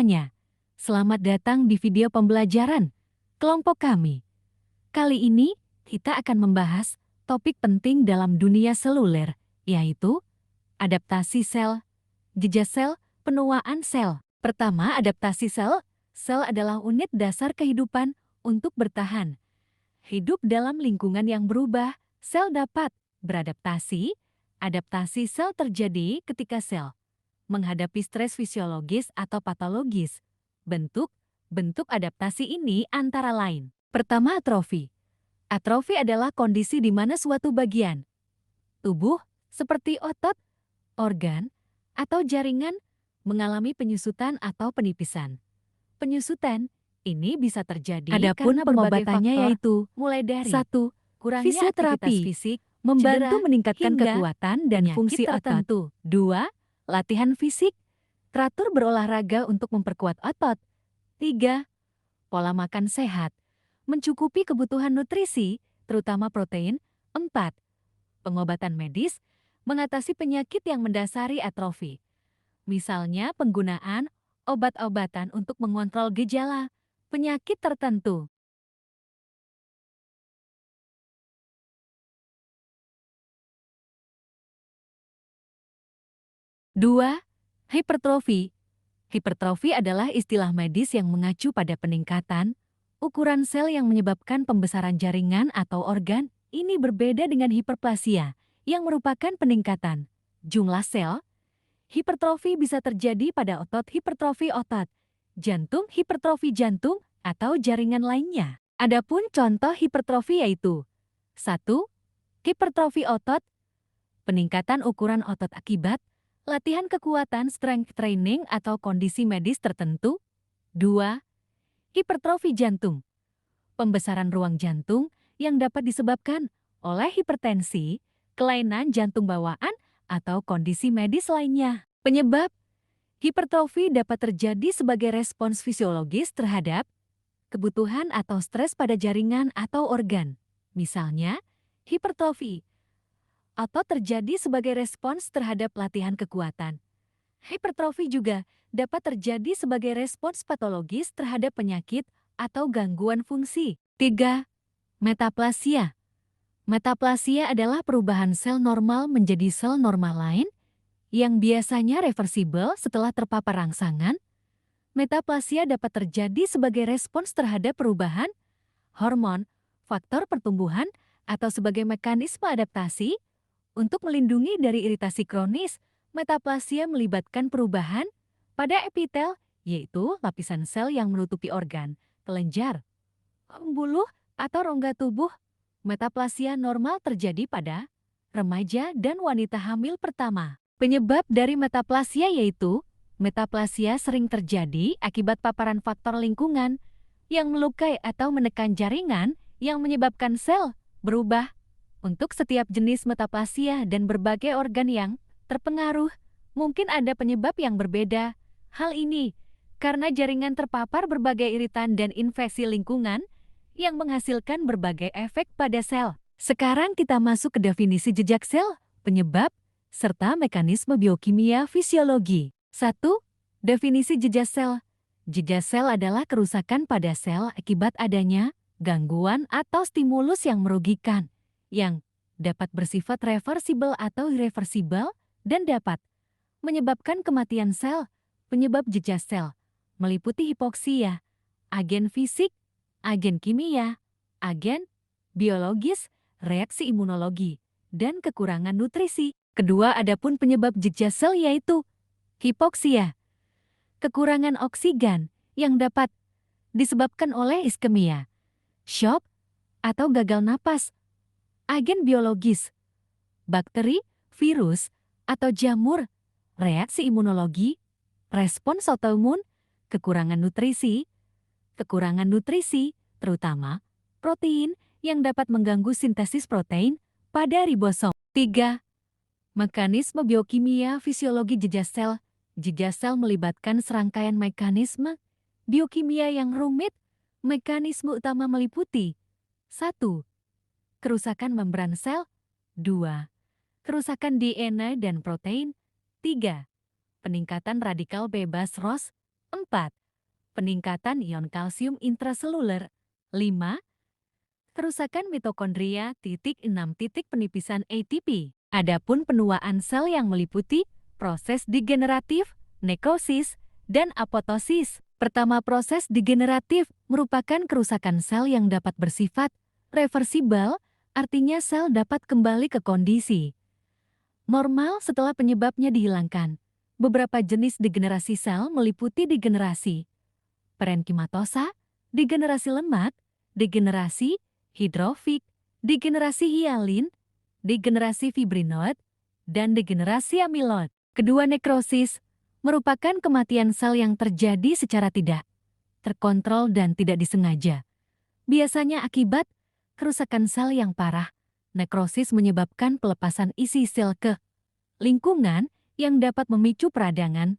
semuanya, selamat datang di video pembelajaran kelompok kami. Kali ini kita akan membahas topik penting dalam dunia seluler, yaitu adaptasi sel, jejak sel, penuaan sel. Pertama, adaptasi sel. Sel adalah unit dasar kehidupan untuk bertahan. Hidup dalam lingkungan yang berubah, sel dapat beradaptasi. Adaptasi sel terjadi ketika sel menghadapi stres fisiologis atau patologis. Bentuk adaptasi ini antara lain. Pertama, atrofi. Atrofi adalah kondisi di mana suatu bagian tubuh seperti otot, organ, atau jaringan mengalami penyusutan atau penipisan. Penyusutan ini bisa terjadi Adapun karena berbagai pengobatannya faktor, yaitu mulai dari 1. kurangnya aktivitas Fisioterapi, fisik, membantu cedera, meningkatkan hingga kekuatan dan penyakit fungsi tertentu. otot. 2. Latihan fisik, teratur berolahraga untuk memperkuat otot. 3. Pola makan sehat, mencukupi kebutuhan nutrisi, terutama protein. 4. Pengobatan medis, mengatasi penyakit yang mendasari atrofi. Misalnya penggunaan obat-obatan untuk mengontrol gejala penyakit tertentu. 2. Hipertrofi. Hipertrofi adalah istilah medis yang mengacu pada peningkatan ukuran sel yang menyebabkan pembesaran jaringan atau organ. Ini berbeda dengan hiperplasia, yang merupakan peningkatan jumlah sel. Hipertrofi bisa terjadi pada otot hipertrofi otot, jantung hipertrofi jantung, atau jaringan lainnya. Adapun contoh hipertrofi yaitu 1. Hipertrofi otot, peningkatan ukuran otot akibat latihan kekuatan strength training atau kondisi medis tertentu. 2. Hipertrofi jantung, pembesaran ruang jantung yang dapat disebabkan oleh hipertensi, kelainan jantung bawaan, atau kondisi medis lainnya. Penyebab hipertrofi dapat terjadi sebagai respons fisiologis terhadap kebutuhan atau stres pada jaringan atau organ. Misalnya, hipertrofi atau terjadi sebagai respons terhadap latihan kekuatan. Hipertrofi juga dapat terjadi sebagai respons patologis terhadap penyakit atau gangguan fungsi. 3. Metaplasia. Metaplasia adalah perubahan sel normal menjadi sel normal lain yang biasanya reversibel setelah terpapar rangsangan. Metaplasia dapat terjadi sebagai respons terhadap perubahan hormon, faktor pertumbuhan, atau sebagai mekanisme adaptasi untuk melindungi dari iritasi kronis. Metaplasia melibatkan perubahan pada epitel, yaitu lapisan sel yang menutupi organ, kelenjar, embuluh, atau rongga tubuh. Metaplasia normal terjadi pada remaja dan wanita hamil pertama. Penyebab dari metaplasia yaitu, metaplasia sering terjadi akibat paparan faktor lingkungan yang melukai atau menekan jaringan yang menyebabkan sel berubah. Untuk setiap jenis metaplasia dan berbagai organ yang terpengaruh, mungkin ada penyebab yang berbeda. Hal ini karena jaringan terpapar berbagai iritan dan infeksi lingkungan yang menghasilkan berbagai efek pada sel. Sekarang kita masuk ke definisi jejak sel, penyebab, serta mekanisme biokimia fisiologi. 1. Definisi jejak sel. Jejak sel adalah kerusakan pada sel akibat adanya gangguan atau stimulus yang merugikan, yang dapat bersifat reversibel atau irreversibel dan dapat menyebabkan kematian sel. Penyebab jejak sel meliputi hipoksia, agen fisik, agen kimia, agen biologis, reaksi imunologi, dan kekurangan nutrisi. Kedua, adapun penyebab jejak sel yaitu hipoksia, kekurangan oksigen yang dapat disebabkan oleh iskemia, shock, atau gagal napas. Agen biologis, bakteri, virus, atau jamur, reaksi imunologi, respons autoimun, kekurangan nutrisi, terutama protein yang dapat mengganggu sintesis protein pada ribosom. 3. Mekanisme biokimia fisiologi jejak sel. Jejak sel melibatkan serangkaian mekanisme biokimia yang rumit. Mekanisme utama meliputi 1. Kerusakan membran sel. 2. Kerusakan DNA dan protein. 3. Peningkatan radikal bebas ROS 4. Peningkatan ion kalsium intraseluler. 5. Kerusakan mitokondria. 6. Penipisan ATP. Adapun penuaan sel yang meliputi proses degeneratif, nekrosis, dan apoptosis. Pertama, proses degeneratif merupakan kerusakan sel yang dapat bersifat reversibel, artinya sel dapat kembali ke kondisi normal setelah penyebabnya dihilangkan. Beberapa jenis degenerasi sel meliputi degenerasi parenkimatosa, degenerasi lemak, degenerasi hidrofik, degenerasi hialin, degenerasi fibrinoid, dan degenerasi amiloid. Kedua, nekrosis merupakan kematian sel yang terjadi secara tidak terkontrol dan tidak disengaja. Biasanya akibat kerusakan sel yang parah. Nekrosis menyebabkan pelepasan isi sel ke lingkungan yang dapat memicu peradangan.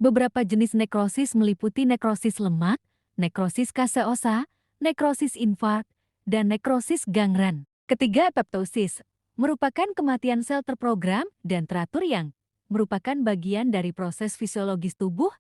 Beberapa jenis nekrosis meliputi nekrosis lemak, nekrosis kaseosa, nekrosis infark, dan nekrosis gangren. Ketiga, apoptosis merupakan kematian sel terprogram dan teratur yang merupakan bagian dari proses fisiologis tubuh.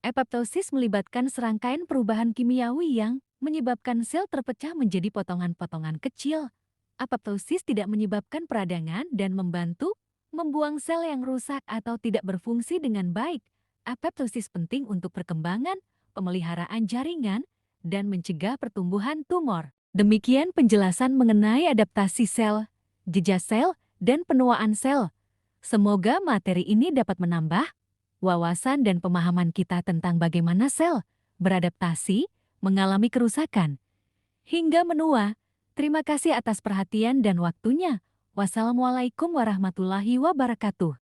Apoptosis melibatkan serangkaian perubahan kimiawi yang menyebabkan sel terpecah menjadi potongan-potongan kecil. Apoptosis tidak menyebabkan peradangan dan membantu membuang sel yang rusak atau tidak berfungsi dengan baik. Apoptosis penting untuk perkembangan, pemeliharaan jaringan, dan mencegah pertumbuhan tumor. Demikian penjelasan mengenai adaptasi sel, jejak sel, dan penuaan sel. Semoga materi ini dapat menambah wawasan dan pemahaman kita tentang bagaimana sel beradaptasi, mengalami kerusakan, hingga menua. Terima kasih atas perhatian dan waktunya. Wassalamualaikum warahmatullahi wabarakatuh.